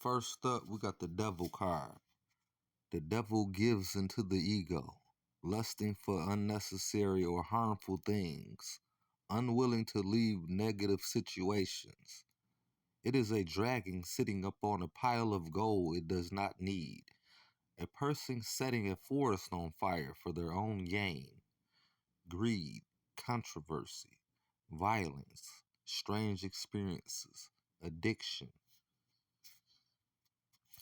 First up, we got the devil card. The devil gives into the ego, lusting for unnecessary or harmful things, unwilling to leave negative situations. It is a dragon sitting upon a pile of gold it does not need. A person setting a forest on fire for their own gain. Greed, controversy, violence, strange experiences, addiction.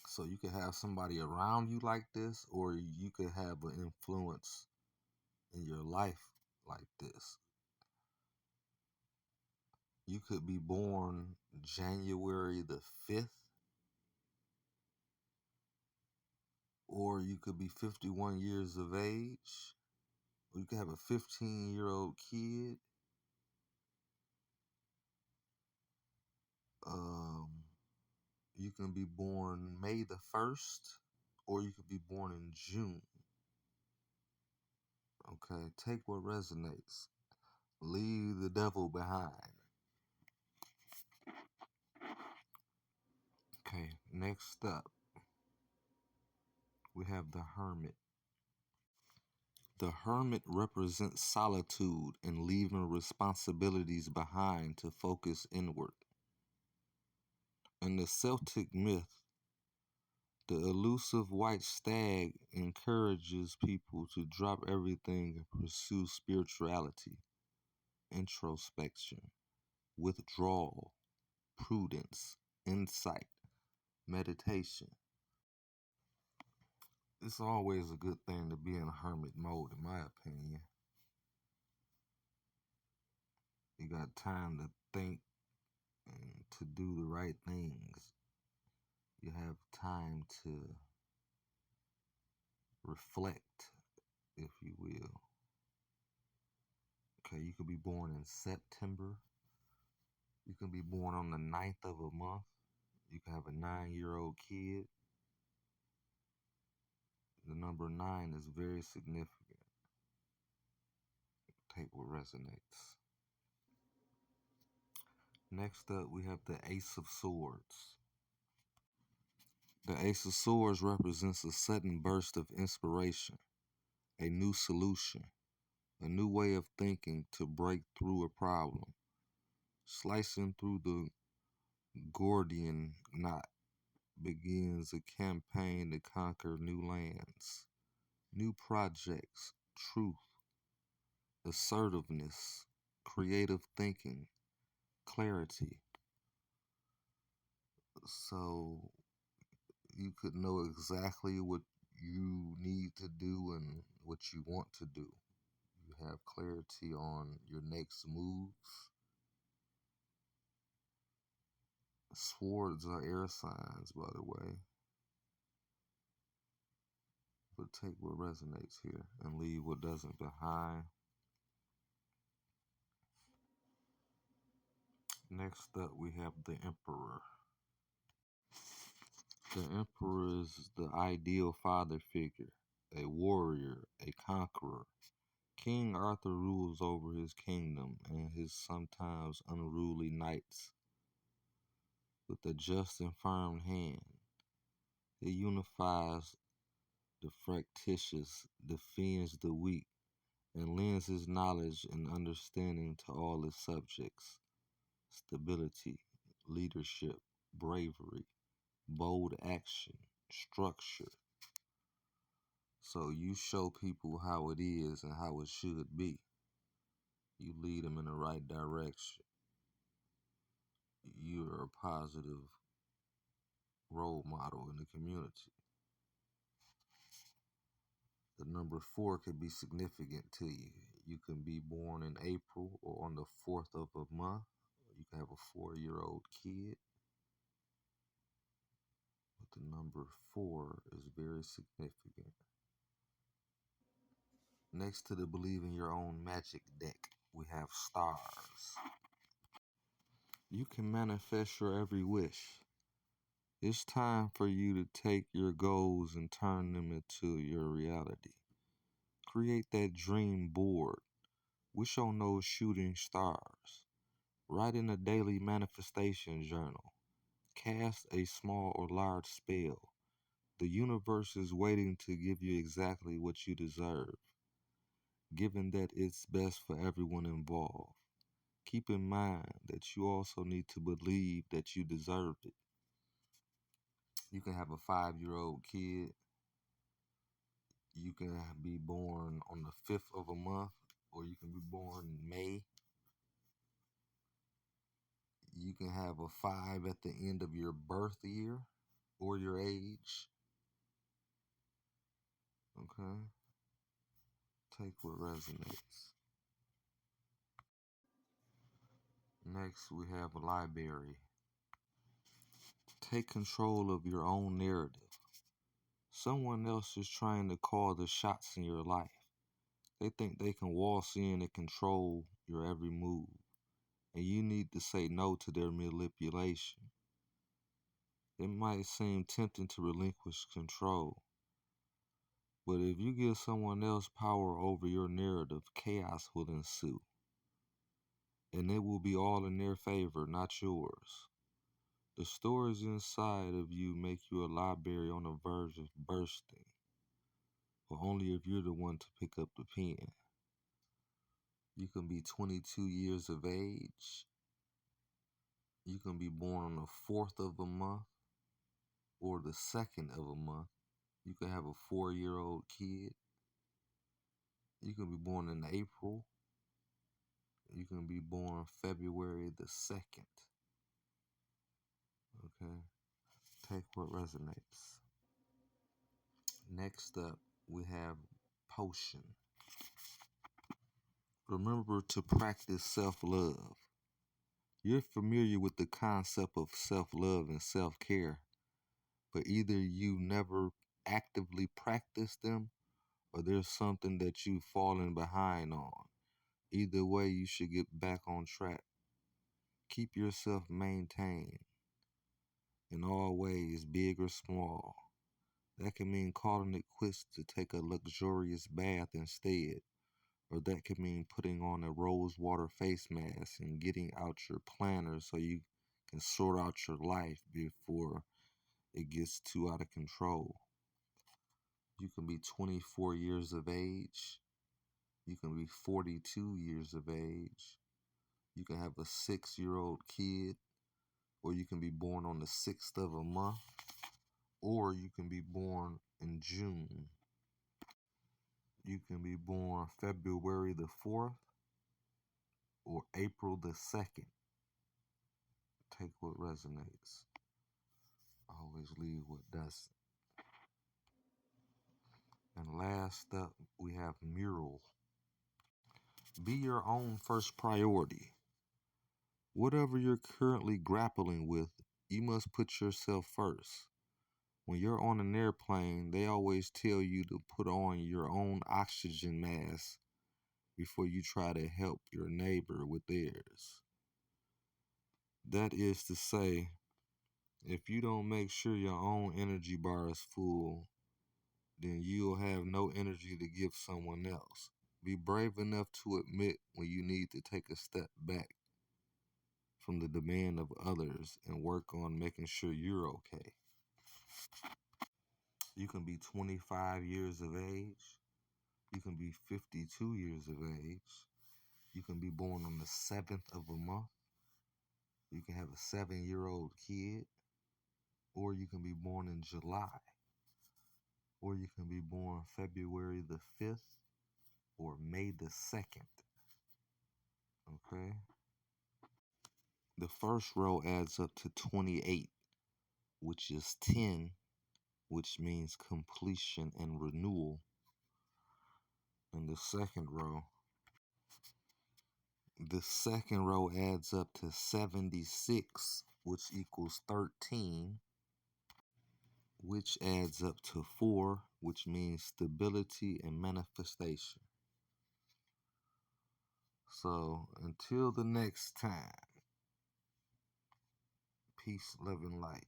So you could have somebody around you like this, or you could have an influence in your life like this. You could be born January the 5th, or you could be 51 years of age, or you could have a 15-year-old kid. Um, you can be born May the 1st, or you could be born in June. Okay, take what resonates. Leave the devil behind. Okay, next up, we have the hermit. The hermit represents solitude and leaving responsibilities behind to focus inward. In the Celtic myth, the elusive white stag encourages people to drop everything and pursue spirituality, introspection, withdrawal, prudence, insight, meditation. It's always a good thing to be in hermit mode, in my opinion. You got time to think and to do the right things. You have time to reflect, if you will. Okay, you could be born in September. You can be born on the 9th of a month. You can have a 9-year-old kid. The number 9 is very significant. Take what resonates. Next up, we have the Ace of Swords. The Ace of Swords represents a sudden burst of inspiration, a new solution, a new way of thinking to break through a problem, slicing through the Gordian knot begins a campaign to conquer new lands, new projects, truth, assertiveness, creative thinking, clarity. So you could know exactly what you need to do and what you want to do. You have clarity on your next moves. Swords are air signs, by the way. But take what resonates here and leave what doesn't behind. Next up, we have the Emperor. The Emperor is the ideal father figure, a warrior, a conqueror. King Arthur rules over his kingdom and his sometimes unruly knights with a just and firm hand. He unifies the fractious, defends the weak, and lends his knowledge and understanding to all his subjects. Stability, leadership, bravery, bold action, structure. So you show people how it is and how it should be. You lead them in the right direction. You're a positive role model in the community. The number 4 could be significant to you. You can be born in April or on the 4th of a month. You can have a 4-year-old kid. But the number 4 is very significant. Next to the Believe in Your Own Magic deck, we have stars. You can manifest your every wish. It's time for you to take your goals and turn them into your reality. Create that dream board. Wish on those shooting stars. Write in a daily manifestation journal. Cast a small or large spell. The universe is waiting to give you exactly what you deserve, given that it's best for everyone involved. Keep in mind that you also need to believe that you deserve it. You can have a 5 year old kid. You can be born on the 5th of a month, or you can be born in May. You can have a 5 at the end of your birth year or your age. Okay? Take what resonates. Next, we have a library. Take control of your own narrative. Someone else is trying to call the shots in your life. They think they can waltz in and control your every move, and you need to say no to their manipulation. It might seem tempting to relinquish control, but if you give someone else power over your narrative, chaos will ensue, and it will be all in their favor, not yours. The stories inside of you make you a library on the verge of bursting, but only if you're the one to pick up the pen. You can be 22 years of age. You can be born on the 4th of a month or the 2nd of a month. You can have a 4 year old kid. You can be born in April. You can be born February the 2nd. Okay? Take what resonates. Next up, we have potion. Remember to practice self love. You're familiar with the concept of self love and self care, but either you never actively practice them or there's something that you've fallen behind on. Either way, you should get back on track. Keep yourself maintained in all ways, big or small. That can mean calling it quits to take a luxurious bath instead, or that can mean putting on a rose water face mask and getting out your planner so you can sort out your life before it gets too out of control. You can be 24 years of age. You can be 42 years of age. You can have a 6 year old kid, or you can be born on the 6th of a month, or you can be born in June. You can be born February the 4th or April the 2nd. Take what resonates. Always leave what doesn't. And last up, we have mural. Be your own first priority. Whatever you're currently grappling with, you must put yourself first. When you're on an airplane, they always tell you to put on your own oxygen mask before you try to help your neighbor with theirs. That is to say, if you don't make sure your own energy bar is full, then you'll have no energy to give someone else. Be brave enough to admit when you need to take a step back from the demand of others and work on making sure you're okay. You can be 25 years of age. You can be 52 years of age. You can be born on the 7th of a month. You can have a 7 year old kid. Or you can be born in July. Or you can be born February the 5th or May the 2nd. Okay? The first row adds up to 28, which is 10, which means completion and renewal. And the second row adds up to 76, which equals 13, which adds up to 4, which means stability and manifestation. So until the next time, peace, love, and light.